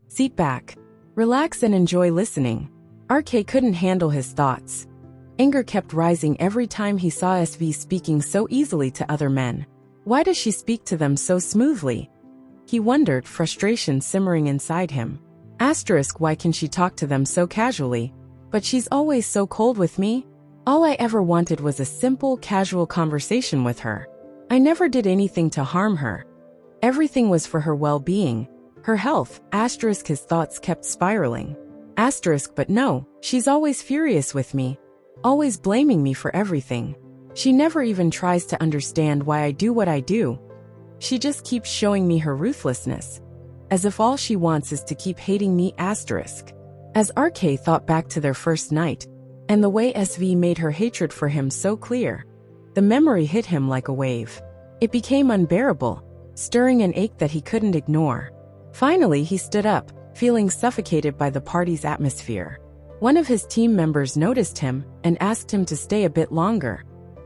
Sit back, relax and enjoy listening. RK couldn't handle his thoughts. Anger kept rising every time he saw SV speaking so easily to other men. Why does she speak to them so smoothly? He wondered, frustration simmering inside him. Why can she talk to them so casually? But she's always so cold with me. All I ever wanted was a simple, casual conversation with her. I never did anything to harm her. Everything was for her well-being, her health. His thoughts kept spiraling. But no, she's always furious with me. Always blaming me for everything. She never even tries to understand why I do what I do. She just keeps showing me her ruthlessness. As if all she wants is to keep hating me. As RK thought back to their first night, and the way SV made her hatred for him so clear, the memory hit him like a wave. It became unbearable, stirring an ache that he couldn't ignore. Finally, he stood up, feeling suffocated by the party's atmosphere. One of his team members noticed him and asked him to stay a bit longer.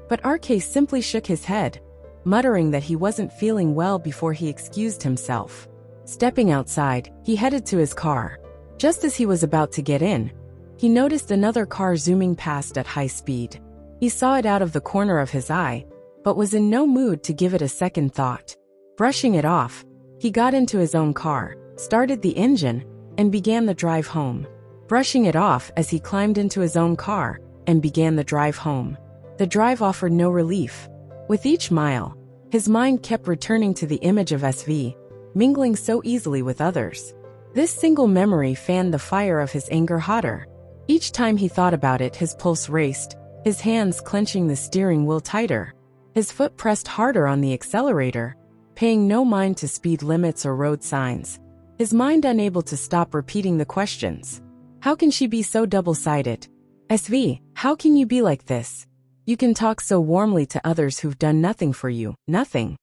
But RK simply shook his head, muttering that he wasn't feeling well before he excused himself. Stepping outside, he headed to his car. Just as he was about to get in, he noticed another car zooming past at high speed. He saw it out of the corner of his eye, but was in no mood to give it a second thought. Brushing it off, he got into his own car, started the engine, and began the drive home. Brushing it off as he climbed into his own car and began the drive home. The drive offered no relief. With each mile, his mind kept returning to the image of SV, mingling so easily with others. This single memory fanned the fire of his anger hotter. Each time he thought about it, his pulse raced, his hands clenching the steering wheel tighter. His foot pressed harder on the accelerator, paying no mind to speed limits or road signs. His mind unable to stop repeating the questions. How can she be so double-sided? SV, how can you be like this? You can talk so warmly to others who've done nothing for you, nothing.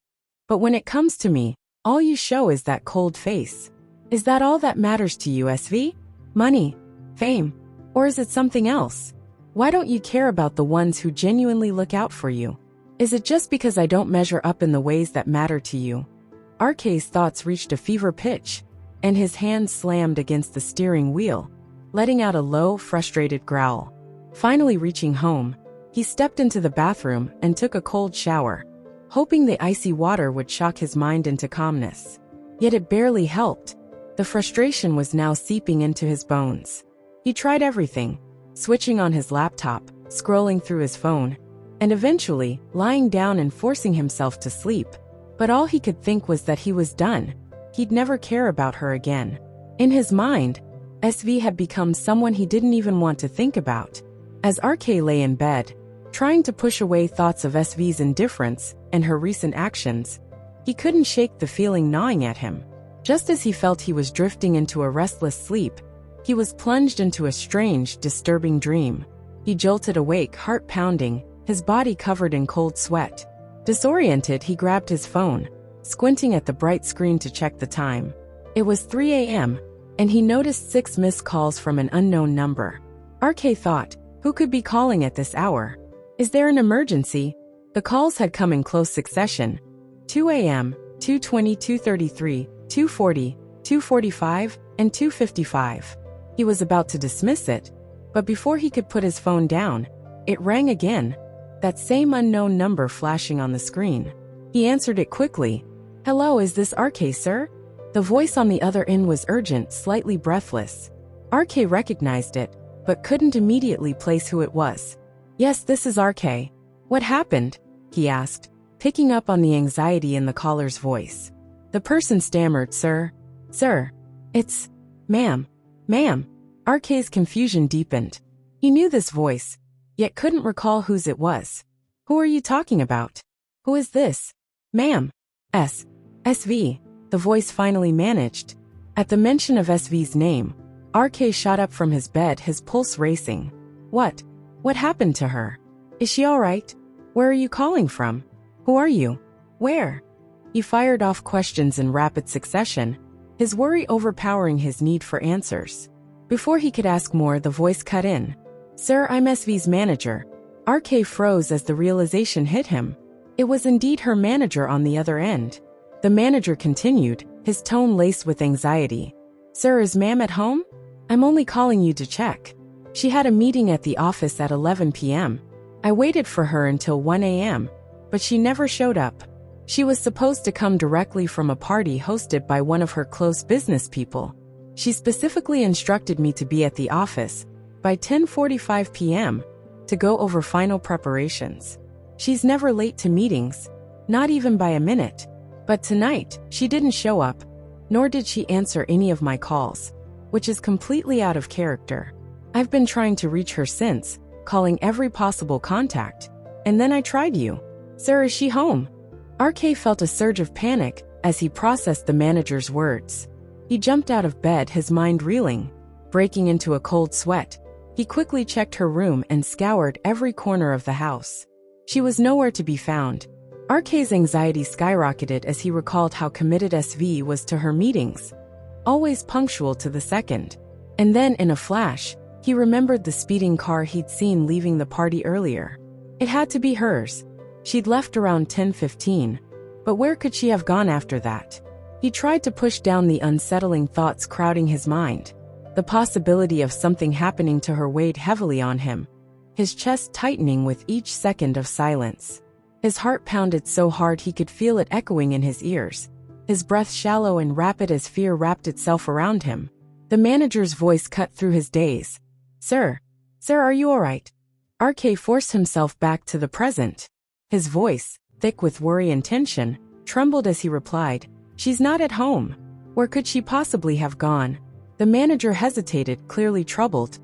But when it comes to me, all you show is that cold face. Is that all that matters to you, SV? Money? Fame? Or is it something else? Why don't you care about the ones who genuinely look out for you? Is it just because I don't measure up in the ways that matter to you? RK's thoughts reached a fever pitch, and his hand slammed against the steering wheel, letting out a low, frustrated growl. Finally reaching home, he stepped into the bathroom and took a cold shower, hoping the icy water would shock his mind into calmness. Yet it barely helped. The frustration was now seeping into his bones. He tried everything, switching on his laptop, scrolling through his phone, and eventually lying down and forcing himself to sleep. But all he could think was that he was done. He'd never care about her again. In his mind, SV had become someone he didn't even want to think about. As RK lay in bed, trying to push away thoughts of SV's indifference and her recent actions, he couldn't shake the feeling gnawing at him. Just as he felt he was drifting into a restless sleep, he was plunged into a strange, disturbing dream. He jolted awake, heart pounding, his body covered in cold sweat. Disoriented, he grabbed his phone, squinting at the bright screen to check the time. It was 3 a.m., and he noticed 6 missed calls from an unknown number. RK thought, who could be calling at this hour? Is there an emergency? The calls had come in close succession. 2 a.m., 2:20, 2:33, 2:40, 2:45, and 2:55. He was about to dismiss it, but before he could put his phone down, it rang again, that same unknown number flashing on the screen. He answered it quickly. Hello, is this RK, sir? The voice on the other end was urgent, slightly breathless. RK recognized it, but couldn't immediately place who it was. Yes, this is RK. What happened? He asked, picking up on the anxiety in the caller's voice. The person stammered, Sir, it's, ma'am. RK's confusion deepened. He knew this voice, yet couldn't recall whose it was. Who are you talking about? Who is this? Ma'am. SV, the voice finally managed. At the mention of SV's name, RK shot up from his bed, his pulse racing. What happened to her? Is she all right? Where are you calling from? Who are you? Where? He fired off questions in rapid succession, his worry overpowering his need for answers. Before he could ask more, the voice cut in. Sir, I'm SV's manager. RK froze as the realization hit him. It was indeed her manager on the other end. The manager continued, his tone laced with anxiety. Sir, is ma'am at home? I'm only calling you to check. She had a meeting at the office at 11 p.m. I waited for her until 1 a.m., but she never showed up. She was supposed to come directly from a party hosted by one of her close business people. She specifically instructed me to be at the office by 10:45 p.m. to go over final preparations. She's never late to meetings, not even by a minute. But tonight, she didn't show up, nor did she answer any of my calls, which is completely out of character. I've been trying to reach her since, calling every possible contact, and then I tried you. Sir, is she home? RK felt a surge of panic as he processed the manager's words. He jumped out of bed, his mind reeling. Breaking into a cold sweat, he quickly checked her room and scoured every corner of the house. She was nowhere to be found. RK's anxiety skyrocketed as he recalled how committed SV was to her meetings, always punctual to the second. And then, in a flash, he remembered the speeding car he'd seen leaving the party earlier. It had to be hers. She'd left around 10:15, but where could she have gone after that? He tried to push down the unsettling thoughts crowding his mind. The possibility of something happening to her weighed heavily on him, his chest tightening with each second of silence. His heart pounded so hard he could feel it echoing in his ears, his breath shallow and rapid as fear wrapped itself around him. The manager's voice cut through his daze. Sir, are you all right? RK forced himself back to the present. His voice, thick with worry and tension, trembled as he replied, She's not at home. Where could she possibly have gone? The manager hesitated, clearly troubled.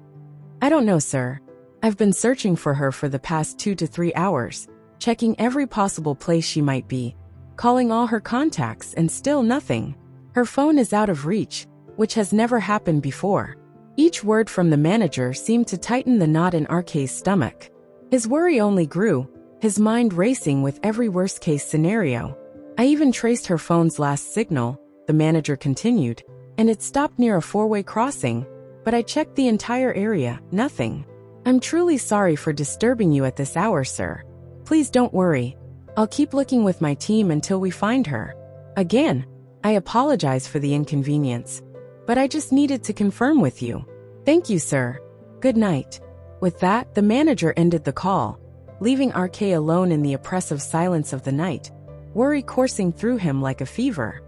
I don't know, sir. I've been searching for her for the past 2 to 3 hours, checking every possible place she might be, calling all her contacts, and still nothing. Her phone is out of reach, which has never happened before. Each word from the manager seemed to tighten the knot in RK's stomach. His worry only grew, his mind racing with every worst-case scenario. I even traced her phone's last signal, the manager continued, and it stopped near a four-way crossing, but I checked the entire area, nothing. I'm truly sorry for disturbing you at this hour, sir. Please don't worry. I'll keep looking with my team until we find her. Again, I apologize for the inconvenience, but I just needed to confirm with you. Thank you, sir. Good night. With that, the manager ended the call, leaving RK alone in the oppressive silence of the night, worry coursing through him like a fever.